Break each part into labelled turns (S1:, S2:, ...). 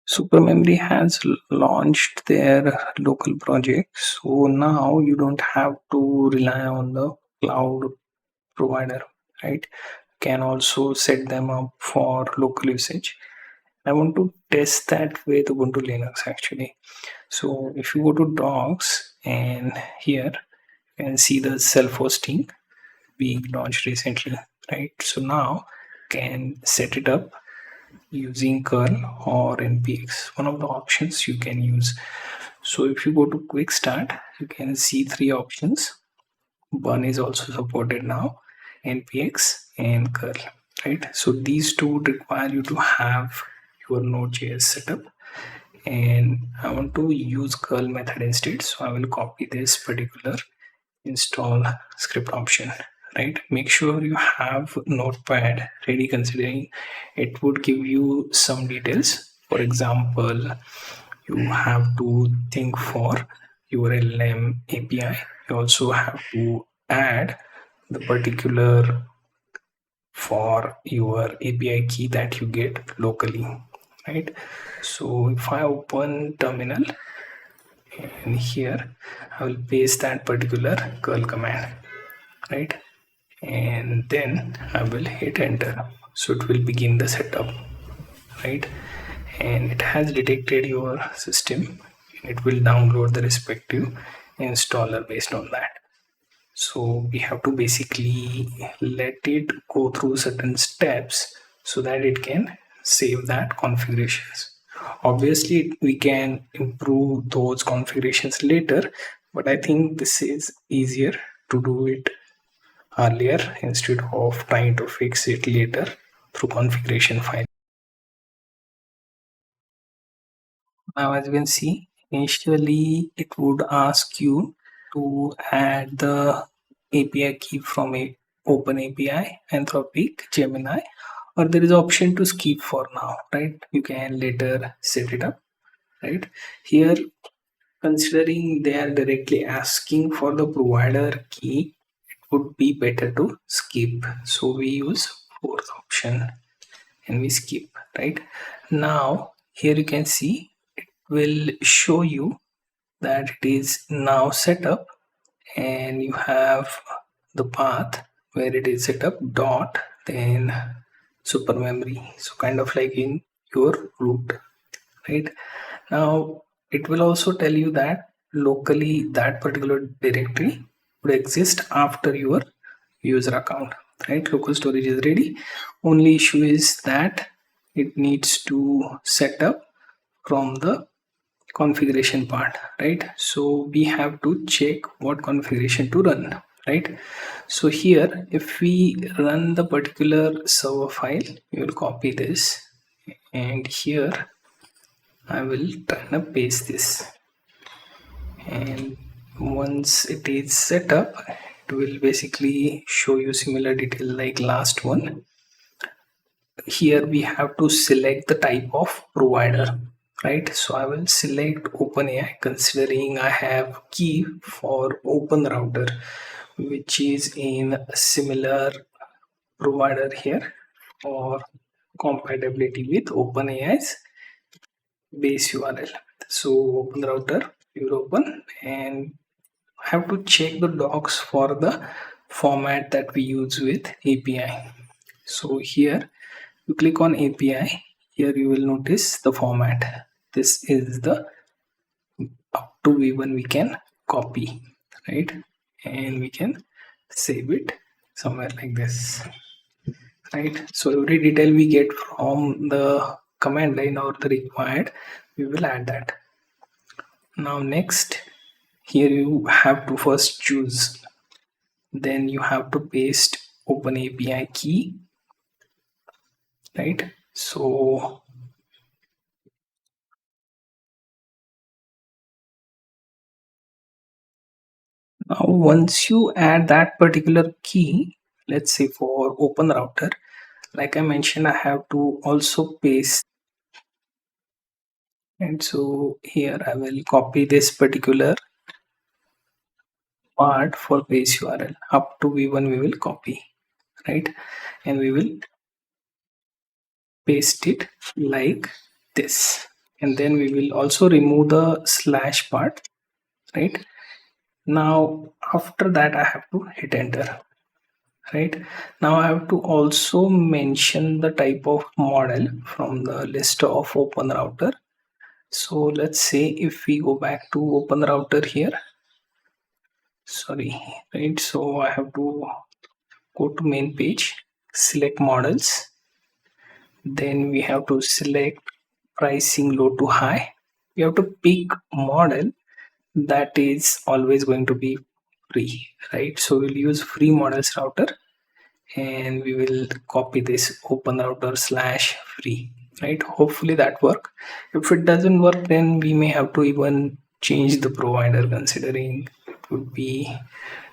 S1: Supermemory has launched their local project, so now you don't have to rely on the cloud provider, right? Can also set them up for local usage. I want to test that with Ubuntu Linux actually. So if you go to docs and here you can see the self-hosting being launched recently, right? So now can set it up using curl or npx, one of the options you can use. So if you go to quick start, you can see three options. One is also supported now, npx and curl, right? So these two would require you to have your node.js setup, and I want to use curl method instead, so I will copy this particular install script option, right? Make sure you have notepad ready, considering it would give you some details. For example, you have to think for your LM API. You also have to add the particular for your API key that you get locally, right? So if I open terminal, and here I will paste that particular curl command, right? And then I will hit enter. So it will begin the setup, right? And it has detected your system. It will download the respective installer based on that. So we have to basically let it go through certain steps so that it can save that configurations. Obviously we can improve those configurations later, but I think this is easier to do it earlier instead of trying to fix it later through configuration file. Now as you can see, initially it would ask you to add the API key from a Open API, Anthropic, Gemini, or there is option to skip for now, right? You can later set it up, right? Here, considering they are directly asking for the provider key, it would be better to skip. So we use fourth option and we skip, right? Now here you can see it will show you that it is now set up, and you have the path where it is set up dot then super memory, so kind of like in your root, right? Now it will also tell you that locally that particular directory would exist after your user account, right? Local storage is ready. Only issue is that it needs to set up from the configuration part, right? So we have to check what configuration to run, right? So here if we run the particular server file, we will copy this, and here I will try to paste this, and once it is set up, it will basically show you similar detail like last one. Here we have to select the type of provider, right? So I will select OpenAI, considering I have key for open router, which is in a similar provider here for compatibility with OpenAI's base URL. So open router, you open, and have to check the docs for the format that we use with API. So here you click on API. Here you will notice the format. This is the up to v1 we can copy, right? And we can save it somewhere like this, right? So every detail we get from the command line or the required, we will add that. Now next, here you have to first choose, then you have to paste open API key, right? So now once you add that particular key, let's say for open router, like I mentioned, I have to also paste, and so here I will copy this particular part for base URL. Up to v1 we will copy, right? And we will paste it like this. and then we will also remove the slash part, right? Now after that I have to hit enter, right? Now I have to also mention the type of model from the list of open router. So let's say if we go back to open router here, sorry, right? So I have to go to main page, select models, then we have to select pricing low to high. We have to pick model that is always going to be free, right? So we'll use free models router, and we will copy this open router slash free, right? Hopefully that work. If it doesn't work, then we may have to even change the provider, considering it would be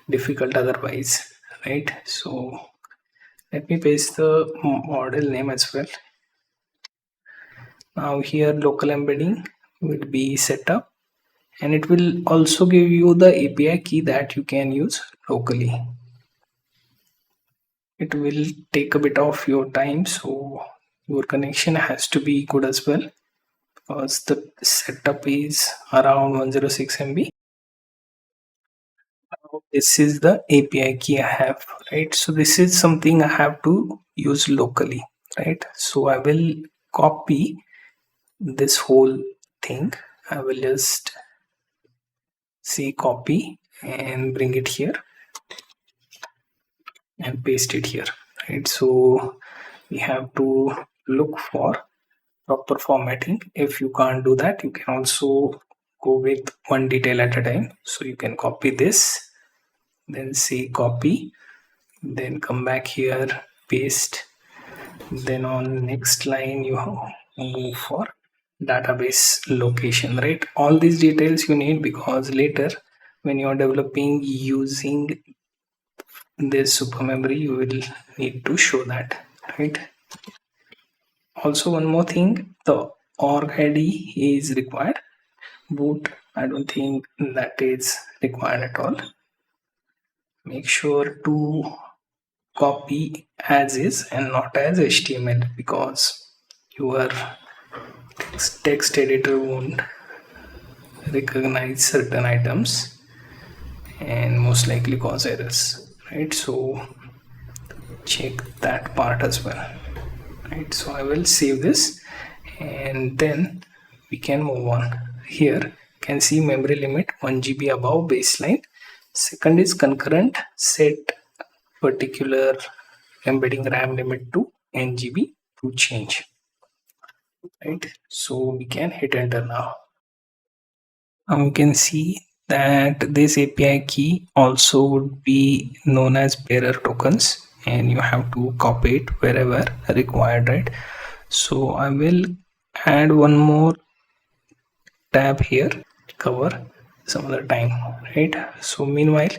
S1: difficult otherwise, right? So let me paste the model name as well. Now here local embedding will be set up, and it will also give you the API key that you can use locally. It will take a bit of your time, so your connection has to be good as well, because the setup is around 106 MB. Now this is the API key I have, right? So this is something I have to use locally, right? So I will copy this whole thing. I will just say copy and bring it here and paste it here, right? So we have to look for proper formatting. If you can't do that, you can also go with one detail at a time. So you can copy this, then say copy, then come back here, paste, then on next line you move for database location, right? All these details you need, because later when you are developing using this super memory, you will need to show that, right? Also one more thing, the org id is required. Boot, I don't think that is required at all. Make sure to copy as is and not as HTML, because your text editor won't recognize certain items and most likely cause errors, right? So check that part as well, right? So I will save this, and then we can move on. Here you can see memory limit 1 GB above baseline. Second is concurrent, set particular embedding RAM limit to NGB to change, right? So we can hit enter now. Now you can see that this API key also would be known as bearer tokens, and you have to copy it wherever required, right? So I will add one more tab here, cover some other time, right? So meanwhile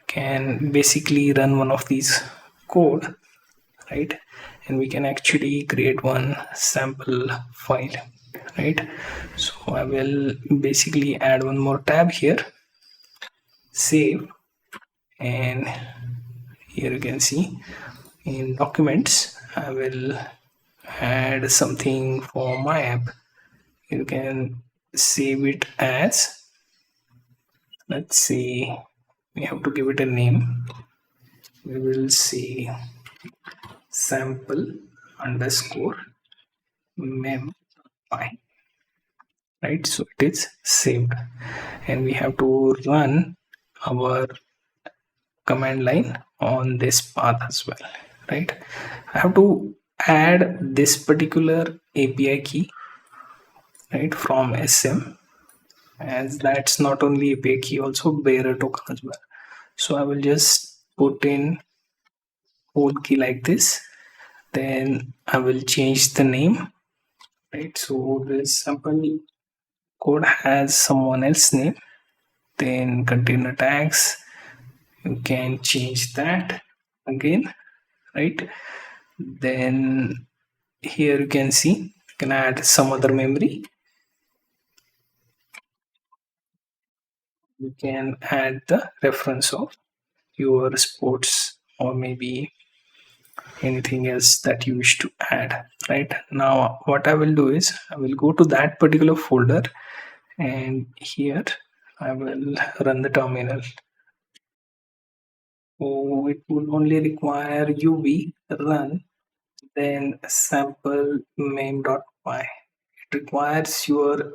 S1: can basically run one of these code, right? And we can actually create one sample file, right? So I will basically add one more tab here, save, and here you can see in documents I will add something for my app. You can save it as, let's see, we have to give it a name. We will say sample underscore mem file, right? So it is saved, and we have to run our command line on this path as well, right? I have to add this particular API key, right, from SM, as that's not only API key, also bearer token as well. So I will just put in whole key like this, then I will change the name, right? So this sample code has someone else's name, then container tags, you can change that again, right? Then here you can see you can add some other memory, you can add the reference of your sports or maybe anything else that you wish to add. Right now, what I will do is I will go to that particular folder, and here I will run the terminal. So it will only require uv run, then sample mem.py. It requires your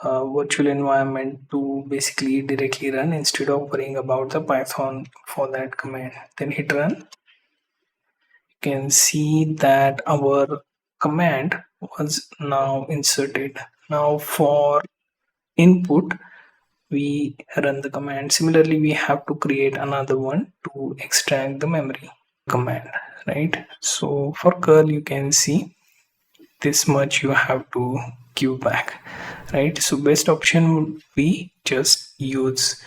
S1: virtual environment to basically directly run instead of worrying about the Python for that command. Then hit run. You can see that our command was now inserted. Now for input, we run the command. Similarly, we have to create another one to extract the memory command, right? So for curl, you can see this much you have to give back, right? So best option would be just use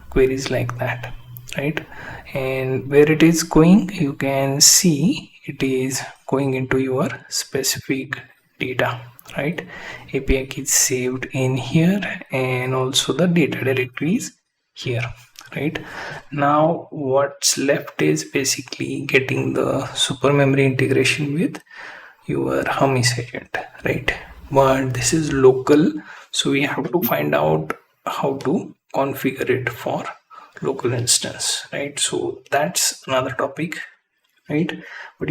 S1: queries like that, right? And where it is going, you can see it is going into your specific data, right? API key is saved in here, and also the data directory is here, right? Now what's left is basically getting the super memory integration with your Hermes agent, right? But this is local, so we have to find out how to configure it for local instance, right? So that's another topic, right? But